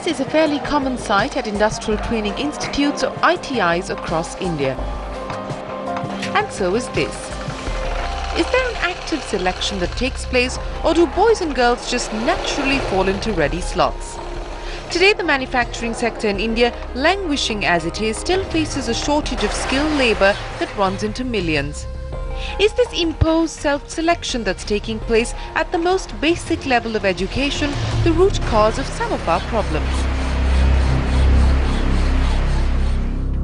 This is a fairly common sight at industrial training institutes or ITIs across India. And so is this. Is there an active selection that takes place, or do boys and girls just naturally fall into ready slots? Today, the manufacturing sector in India, languishing as it is, still faces a shortage of skilled labour that runs into millions. Is this imposed self-selection that's taking place at the most basic level of education the root cause of some of our problems?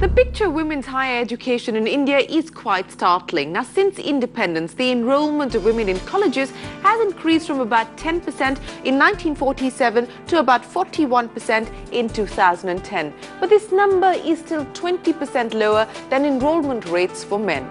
The picture of women's higher education in India is quite startling. Now, since independence, the enrollment of women in colleges has increased from about 10% in 1947 to about 41% in 2010. But this number is still 20% lower than enrollment rates for men.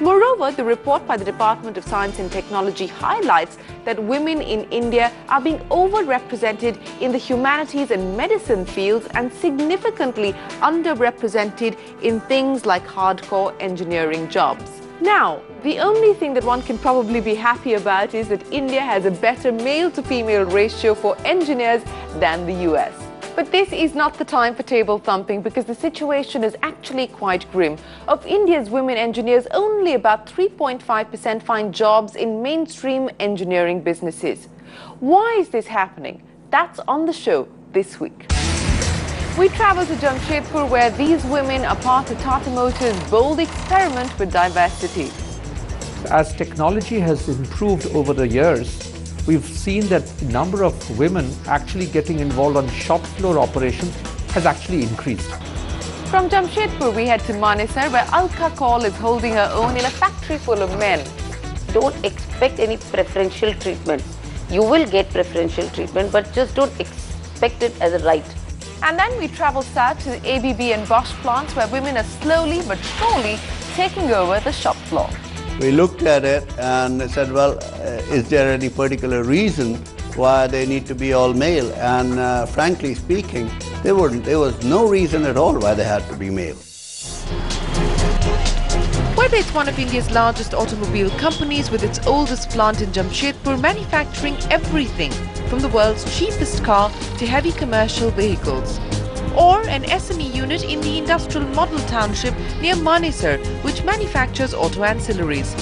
Moreover, the report by the Department of Science and Technology highlights that women in India are being overrepresented in the humanities and medicine fields and significantly underrepresented in things like hardcore engineering jobs. Now, the only thing that one can probably be happy about is that India has a better male-to-female ratio for engineers than the US. But this is not the time for table thumping, because the situation is actually quite grim. Of India's women engineers, only about 3.5% find jobs in mainstream engineering businesses. Why is this happening? That's on the show this week. We travel to Jamshedpur, where these women are part of Tata Motors' bold experiment with diversity. As technology has improved over the years, we've seen that the number of women actually getting involved on shop floor operations has actually increased. From Jamshedpur, we head to Manesar, where Alka Kaul is holding her own in a factory full of men. Don't expect any preferential treatment. You will get preferential treatment, but just don't expect it as a right. And then we travel south to the ABB and Bosch plants, where women are slowly but surely taking over the shop floor. We looked at it and said, well, is there any particular reason why they need to be all male? And frankly speaking, there was no reason at all why they had to be male. Whether it's one of India's largest automobile companies with its oldest plant in Jamshedpur, manufacturing everything from the world's cheapest car to heavy commercial vehicles, or an SME unit in the industrial model township near Manesar, which manufactures auto ancillaries.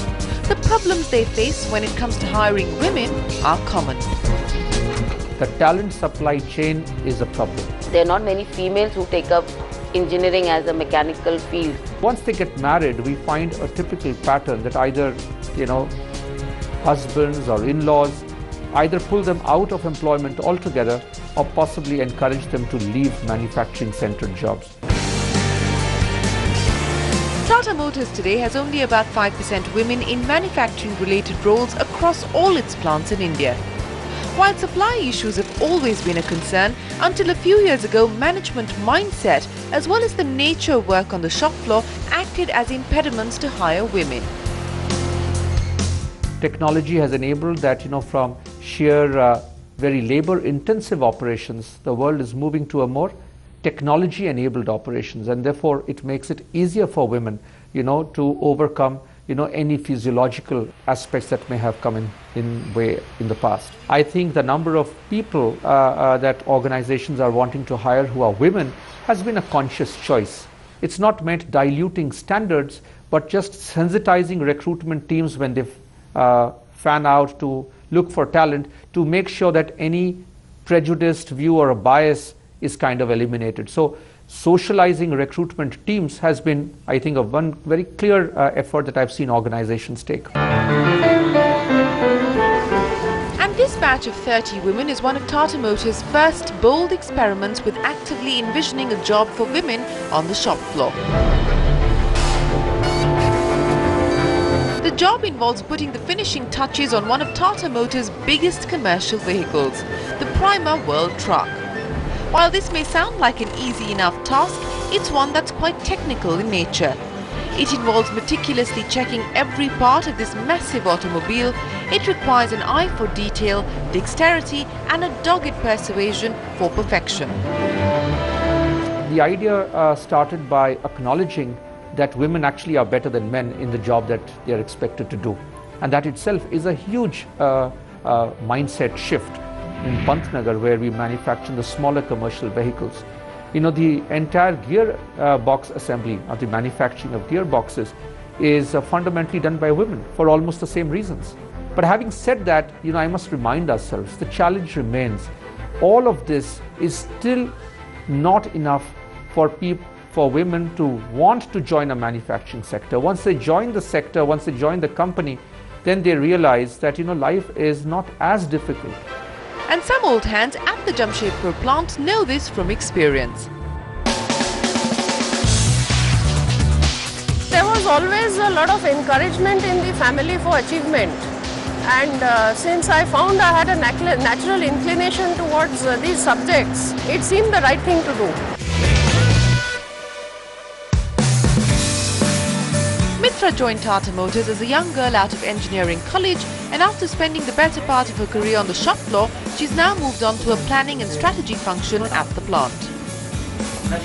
The problems they face when it comes to hiring women are common. The talent supply chain is a problem. There are not many females who take up engineering as a mechanical field. Once they get married, we find a typical pattern that either, husbands or in-laws either pull them out of employment altogether or possibly encourage them to leave manufacturing-centered jobs. Tata Motors today has only about 5% women in manufacturing-related roles across all its plants in India. While supply issues have always been a concern, until a few years ago, management mindset as well as the nature of work on the shop floor acted as impediments to hire women. Technology has enabled that, from sheer very labor-intensive operations, the world is moving to a more technology-enabled operations, and therefore it makes it easier for women, to overcome, any physiological aspects that may have come in the past. I think the number of people that organizations are wanting to hire who are women has been a conscious choice. It's not meant diluting standards, but just sensitizing recruitment teams when they fan out to look for talent, to make sure that any prejudiced view or a bias is kind of eliminated. So socializing recruitment teams has been, I think, one very clear effort that I've seen organizations take. And this batch of 30 women is one of Tata Motors' first bold experiments with actively envisioning a job for women on the shop floor. The job involves putting the finishing touches on one of Tata Motors' biggest commercial vehicles, the Prima World Truck. While this may sound like an easy enough task, it's one that's quite technical in nature. It involves meticulously checking every part of this massive automobile. It requires an eye for detail, dexterity, and a dogged persuasion for perfection. The idea started by acknowledging that women actually are better than men in the job that they are expected to do. And that itself is a huge mindset shift. in Pantnagar, where we manufacture the smaller commercial vehicles. The entire gear box assembly or the manufacturing of gearboxes is fundamentally done by women for almost the same reasons. But having said that, I must remind ourselves the challenge remains. All of this is still not enough for women to want to join a manufacturing sector. Once they join the sector, once they join the company, then they realize that life is not as difficult. And some old hands at the Jamshedpur plant know this from experience. There was always a lot of encouragement in the family for achievement, and since I found I had a natural inclination towards these subjects, it seemed the right thing to do. Mitra joined Tata Motors as a young girl out of engineering college, and after spending the better part of her career on the shop floor, she's now moved on to a planning and strategy function at the plant.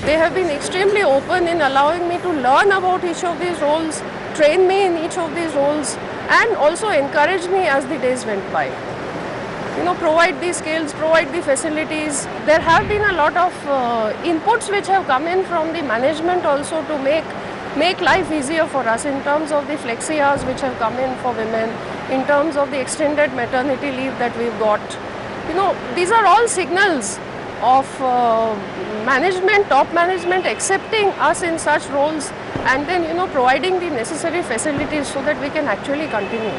They have been extremely open in allowing me to learn about each of these roles, train me in each of these roles, and also encourage me as the days went by. Provide the skills, provide the facilities. There have been a lot of inputs which have come in from the management also to make life easier for us in terms of the flexi hours which have come in for women, in terms of the extended maternity leave that we've got. These are all signals of top management accepting us in such roles, and then providing the necessary facilities so that we can actually continue.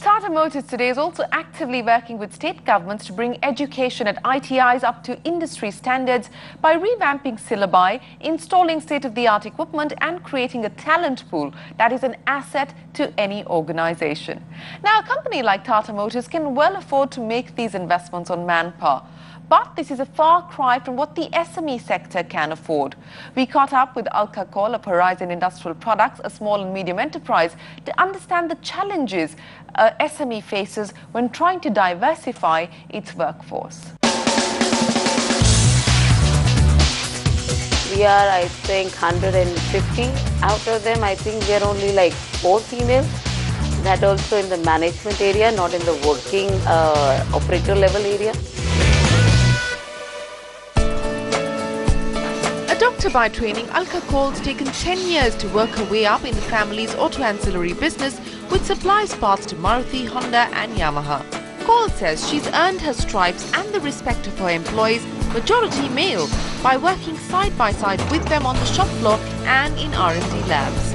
Tata Motors today is also actively working with state governments to bring education at ITIs up to industry standards by revamping syllabi, installing state-of-the-art equipment and creating a talent pool that is an asset to any organization. Now, a company like Tata Motors can well afford to make these investments on manpower. But this is a far cry from what the SME sector can afford. We caught up with Alka Kaul of Horizon Industrial Products, a small and medium enterprise, to understand the challenges SME faces when trying to diversify its workforce. We are, I think, 150. Out of them, I think there are only like 4 females. That also in the management area, not in the working operator level area. A doctor by training, Alka Kaul's taken 10 years to work her way up in the family's auto ancillary business, which supplies parts to Maruti, Honda and Yamaha. Kaul says she's earned her stripes and the respect of her employees, majority male, by working side by side with them on the shop floor and in R&D labs.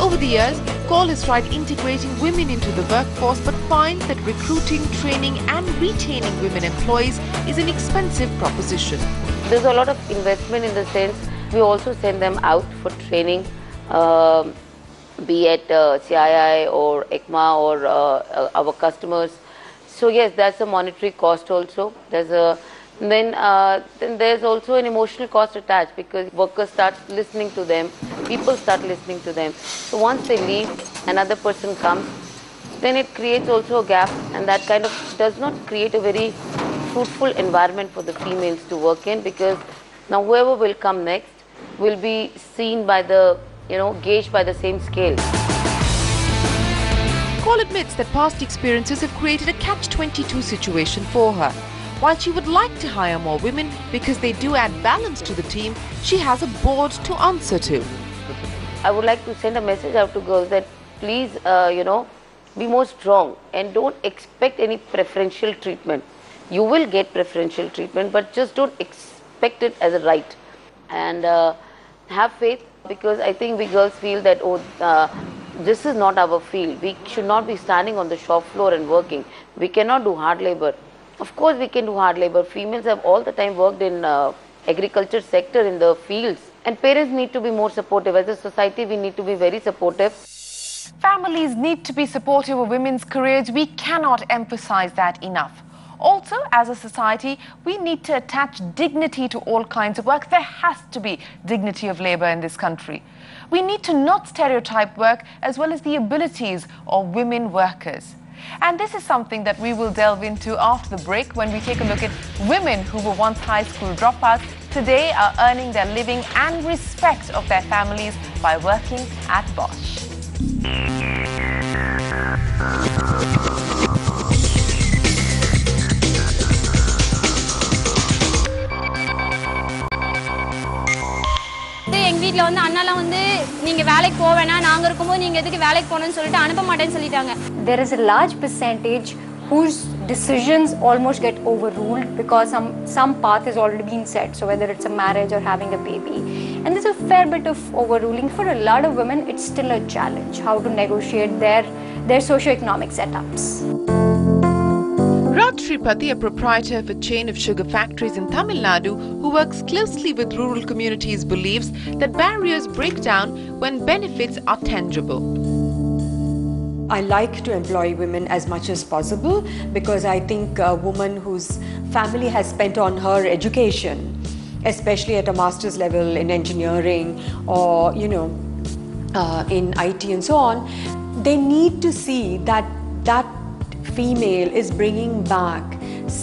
Over the years, Kaul has tried integrating women into the workforce, but finds that recruiting, training and retaining women employees is an expensive proposition. There's a lot of investment in the sense we also send them out for training, be it CII or ECMA or our customers. So yes, that's a monetary cost also. Then there's also an emotional cost attached, because workers start listening to them, people start listening to them. So once they leave, another person comes, then it creates also a gap, and that kind of does not create a very fruitful environment for the females to work in, because now whoever will come next will be seen by the, gauged by the same scale. Kaul admits that past experiences have created a catch-22 situation for her. While she would like to hire more women because they do add balance to the team, she has a board to answer to. I would like to send a message out to girls that please, be more strong and don't expect any preferential treatment. You will get preferential treatment, but just don't expect it as a right. And have faith, because I think we girls feel that, this is not our field. We should not be standing on the shop floor and working. We cannot do hard labor. Of course, we can do hard labor. Females have all the time worked in agriculture sector in the fields. And parents need to be more supportive. As a society, we need to be very supportive. Families need to be supportive of women's careers. We cannot emphasize that enough. Also, as a society, we need to attach dignity to all kinds of work. There has to be dignity of labor in this country. We need to not stereotype work as well as the abilities of women workers. And this is something that we will delve into after the break, when we take a look at women who were once high school dropouts, today are earning their living and respect of their families by working at Bosch. வந்து அண்ணாலாம் வந்து நீங்க வேலைக்கு போக வேணாம், நாங்க இருக்கும்போது நீங்க எதுக்கு வேலைக்கு போகணும்னு சொல்லிட்டு அனுப்ப மாட்டேன்னு சொல்லிட்டாங்க. There is a large percentage whose decisions almost get overruled because some path has already been set, so whether it's a marriage or having a baby, and there's a fair bit of overruling. For a lot of women, it's still a challenge how to negotiate their socio-economic setups. Raj Shripati, a proprietor of a chain of sugar factories in Tamil Nadu who works closely with rural communities, believes that barriers break down when benefits are tangible. I like to employ women as much as possible because I think a woman whose family has spent on her education, especially at a master's level in engineering or in IT and so on, they need to see that female is bringing back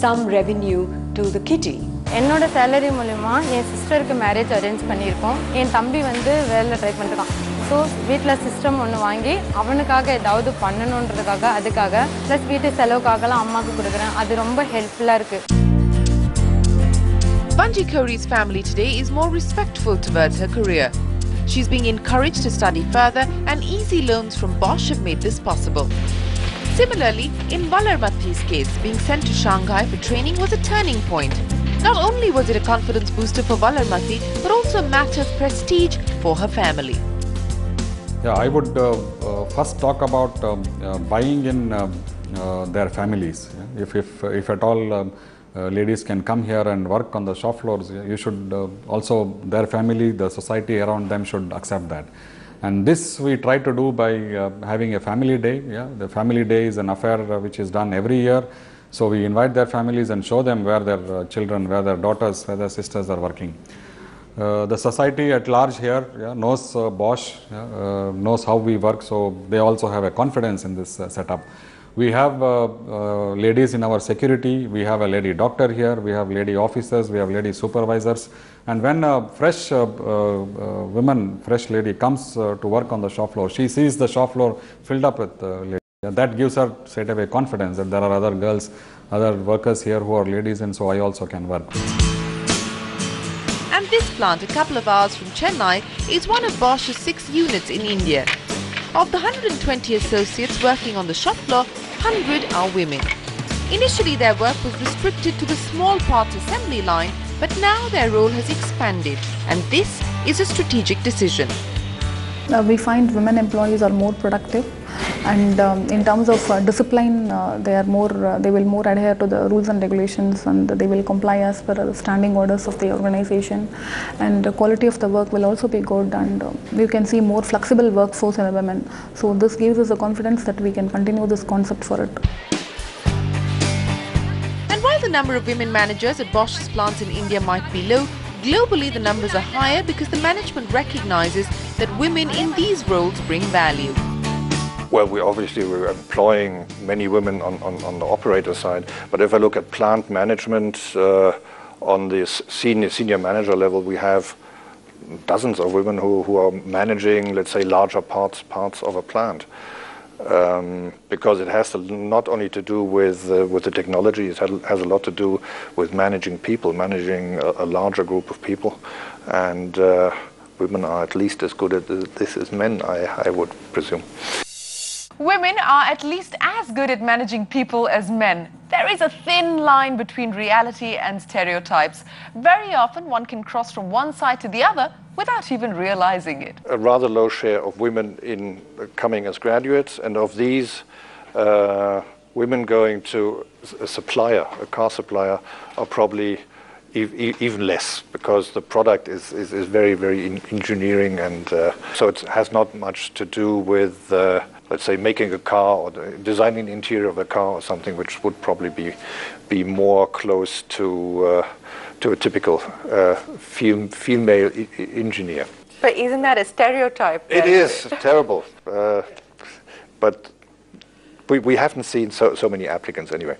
some revenue to the kitty. என்னோட salary மூலமா என் சிஸ்டருக்கு marriage arrange பண்ணியிருக்கோம். என் தம்பி வந்து வேலை try பண்ணிருக்கான். So வீட்டில் system ஒன்று வாங்கி அவனுக்காக ஏதாவது பண்ணணுன்றதுக்காக அதுக்காக ப்ளஸ் வீட்டு செலவுக்காகலாம் அம்மாவுக்கு கொடுக்குறேன். அது ரொம்ப ஹெல்ப்ஃபுல்லாக இருக்குது. Banji Kauri's family today is more respectful towards her career. She's being encouraged to study further, and easy loans from Bosch have made this possible. Similarly, in Valarmathi's case, being sent to Shanghai for training was a turning point. Not only was it a confidence booster for Valarmathi, but also a matter of prestige for her family. Yeah, I would first talk about buying in their families. Yeah? If at all ladies can come here and work on the shop floors, you should also, their family, the society around them should accept that. And this we try to do by having a family day. Yeah? The family day is an affair which is done every year. So we invite their families and show them where their children, where their daughters, where their sisters are working. The society at large here knows Bosch, knows how we work, so they also have a confidence in this setup. We have ladies in our security, we have a lady doctor here, we have lady officers, we have lady supervisors, and when a fresh fresh lady comes to work on the shop floor, she sees the shop floor filled up with ladies. That gives her straight away confidence that there are other girls, other workers here who are ladies, and so I also can work. And this plant, a couple of hours from Chennai, is one of Bosch's 6 units in India. Of the 120 associates working on the shop floor, 100 are women. Initially, their work was restricted to the small parts assembly line, but now their role has expanded, and this is a strategic decision. We find women employees are more productive, and in terms of discipline, they will more adhere to the rules and regulations, and they will comply as per the standing orders of the organization, and the quality of the work will also be good, and you can see more flexible workforce in the women. So this gives us the confidence that we can continue this concept for it. And while the number of women managers at Bosch's plants in India might be low, globally the numbers are higher because the management recognizes that women in these roles bring value. Well, we're employing many women on the operator side, but if I look at plant management on the senior manager level, we have dozens of women who are managing, let's say, larger parts of a plant. Because it has not only to do with the technology, it has a lot to do with managing people, managing a larger group of people, and women are at least as good at this as men, I would presume. Women are at least as good at managing people as men. There is a thin line between reality and stereotypes. Very often one can cross from one side to the other without even realizing it. A rather low share of women coming as graduates, and of these, women going to a car supplier, are probably even less, because the product is very, very engineering, and so it has not much to do with let's say making a car or designing the interior of a car or something, which would probably be more close to a typical female engineer. But isn't that a stereotype? It is terrible, but we haven't seen so many applicants anyway.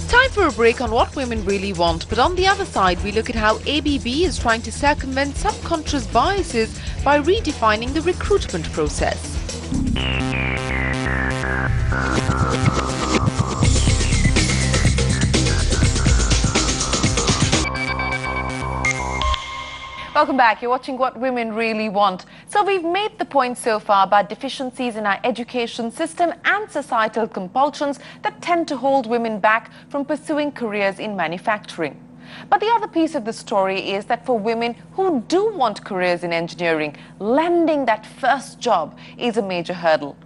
Time for a break on what women really want, but on the other side we look at how ABB is trying to circumvent subconscious biases by redefining the recruitment process. Welcome back. You're watching What Women Really Want. So we've made the point so far about deficiencies in our education system and societal compulsions that tend to hold women back from pursuing careers in manufacturing. But the other piece of the story is that for women who do want careers in engineering, landing that first job is a major hurdle.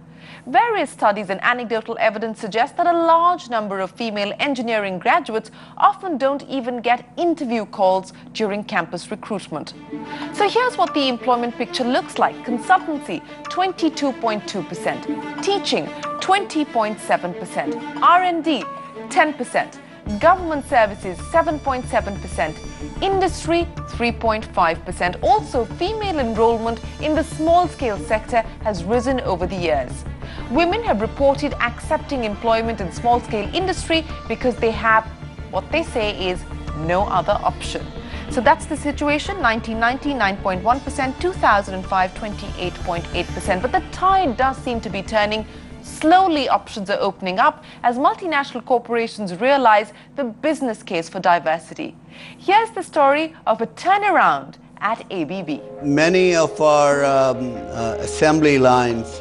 Various studies and anecdotal evidence suggest that a large number of female engineering graduates often don't even get interview calls during campus recruitment. So here's what the employment picture looks like. Consultancy, 22.2%. Teaching, 20.7%. R&D, 10%. Government services, 7.7%. Industry, 3.5%. Also, female enrollment in the small-scale sector has risen over the years. Women have reported accepting employment in small-scale industry because they have what they say is no other option. So that's the situation. 1990, 9.1%, 2005, 28.8%. But the tide does seem to be turning. Slowly, options are opening up as multinational corporations realize the business case for diversity. Here's the story of a turnaround at ABB. Many of our assembly lines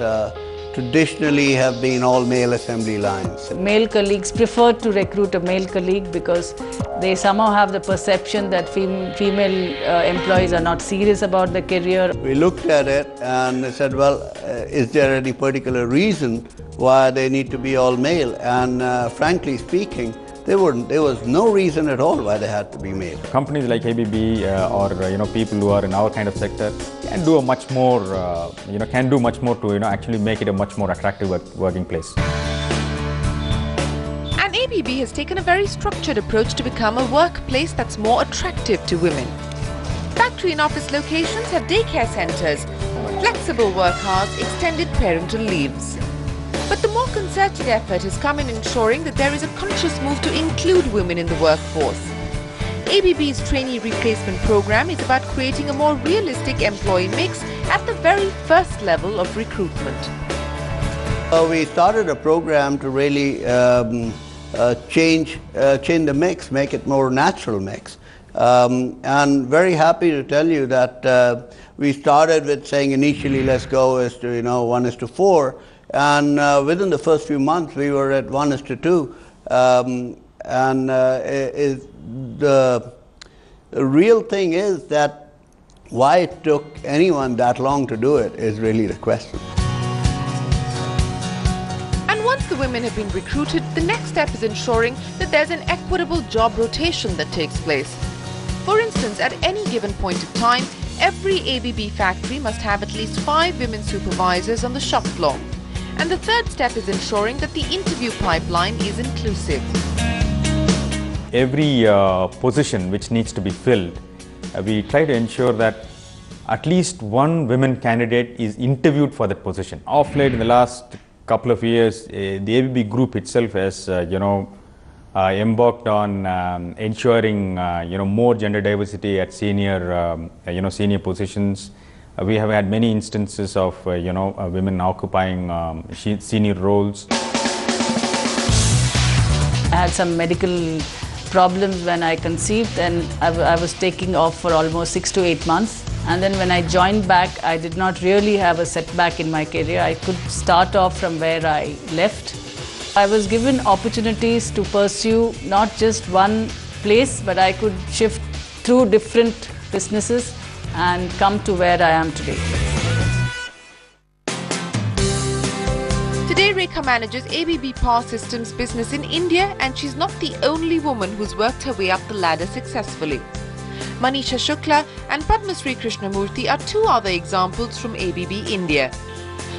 traditionally have been all male assembly lines. Male colleagues prefer to recruit a male colleague because they somehow have the perception that female employees are not serious about their career. We looked at it and said, well, is there any particular reason why they need to be all male? And frankly speaking, there was no reason at all why they had to be male. Companies like ABB or people who are in our kind of sector can do a much more can do much more to actually make it a much more attractive working place. And ABB has taken a very structured approach to become a workplace that's more attractive to women. Factory and office locations have daycare centres, flexible work hours, extended parental leaves. But the more concerted effort has come in ensuring that there is a conscious move to include women in the workforce. ABB's trainee replacement program is about creating a more realistic employee mix at the very first level of recruitment. We started a program to really change the mix, make it more natural mix. And very happy to tell you that we started with saying initially let's go as to 1:4. And within the first few months, we were at 1:2. The real thing is that why it took anyone that long to do it is really the question. And once the women have been recruited, the next step is ensuring that there's an equitable job rotation that takes place. For instance, at any given point of time, every ABB factory must have at least 5 women supervisors on the shop floor. And the third step is ensuring that the interview pipeline is inclusive. Every position which needs to be filled, we try to ensure that at least one women candidate is interviewed for that position. Of late, in the last couple of years, the ABB group itself has, embarked on ensuring, more gender diversity at senior, senior positions. We have had many instances of, women occupying senior roles. I had some medical problems when I conceived, and I was taking off for almost 6 to 8 months. And then when I joined back, I did not really have a setback in my career. I could start off from where I left. I was given opportunities to pursue not just one place, but I could shift through different businesses and come to where I am today. Today, Rekha manages ABB Power Systems business in India, and she's not the only woman who's worked her way up the ladder successfully. Manisha Shukla and Padmasree Krishnamurthy are 2 other examples from ABB India.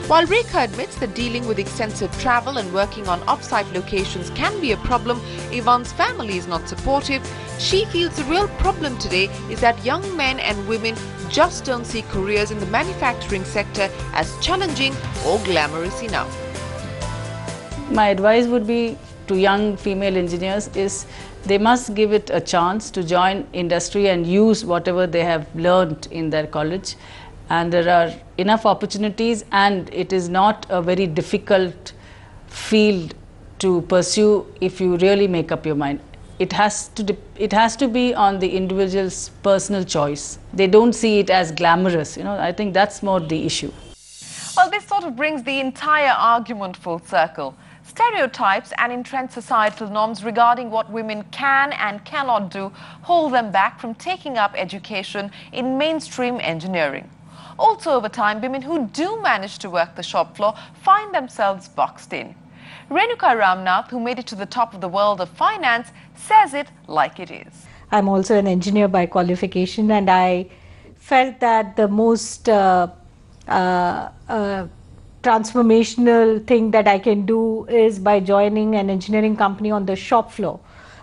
While Rekha admits that dealing with extensive travel and working on off-site locations can be a problem if one's family is not supportive, she feels the real problem today is that young men and women just don't see careers in the manufacturing sector as challenging or glamorous enough. My advice would be to young female engineers is they must give it a chance to join industry and use whatever they have learned in their college. And there are enough opportunities, and it is not a very difficult field to pursue if you really make up your mind. it has to be on the individual's personal choice. They don't see it as glamorous. I think that's more the issue. Well, this sort of brings the entire argument full circle. Stereotypes and entrenched societal norms regarding what women can and cannot do hold them back from taking up education in mainstream engineering. Also, over time, women who do manage to work the shop floor find themselves boxed in. Renuka Ramnath, who made it to the top of the world of finance, says it like it is. I'm also an engineer by qualification, and I felt that the most transformational thing that I can do is by joining an engineering company on the shop floor.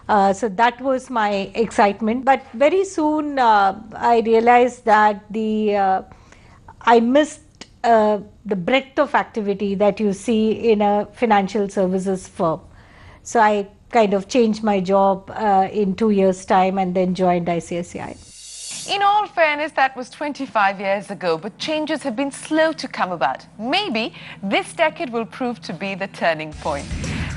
So that was my excitement. But very soon I realized that I missed the breadth of activity that you see in a financial services firm. So I kind of changed my job in 2 years' time and then joined ICICI. In all fairness, that was 25 years ago, but changes have been slow to come about. Maybe this decade will prove to be the turning point.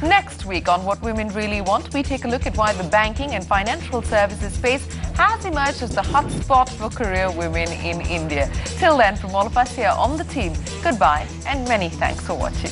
Next week on What Women Really Want, we take a look at why the banking and financial services space has emerged as the hotspot for career women in India. Till then, from all of us here on the team, goodbye and many thanks for watching.